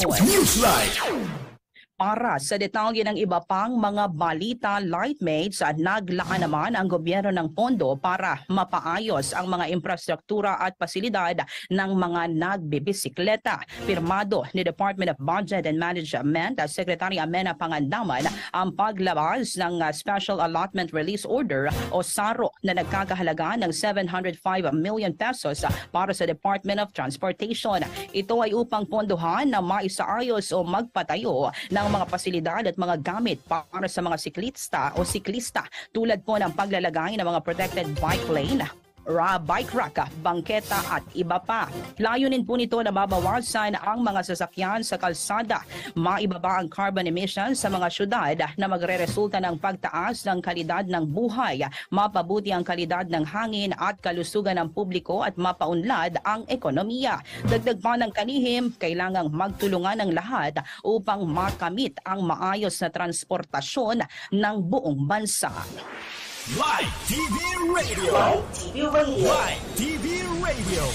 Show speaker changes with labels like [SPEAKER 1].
[SPEAKER 1] Newsline.
[SPEAKER 2] Para sa detalye ng iba pang mga balita, Lightmates, naglaan naman ang gobyerno ng pondo para mapaayos ang mga infrastruktura at pasilidad ng mga nagbibisikleta. Pirmado ni Department of Budget and Management, Secretary Amena Pangandaman, ang paglabas ng Special Allotment Release Order o SARO na nagkakahalaga ng 705 million pesos para sa Department of Transportation. Ito ay upang pondohan na maisaayos o magpatayo ng mga pasilidad at mga gamit para sa mga siklista tulad po ng paglalagay ng mga protected bike lane, bike rack, bangketa at iba pa. Layunin po nito na mabawasan ang mga sasakyan sa kalsada, maibaba ang carbon emissions sa mga syudad na magreresulta ng pagtaas ng kalidad ng buhay, mapabuti ang kalidad ng hangin at kalusugan ng publiko at mapaunlad ang ekonomiya. Dagdag pa ng kanihim, kailangang magtulungan ng lahat upang makamit ang maayos na transportasyon ng buong bansa.
[SPEAKER 1] Live TV Radio.
[SPEAKER 3] Live TV Radio.
[SPEAKER 1] Live TV Radio.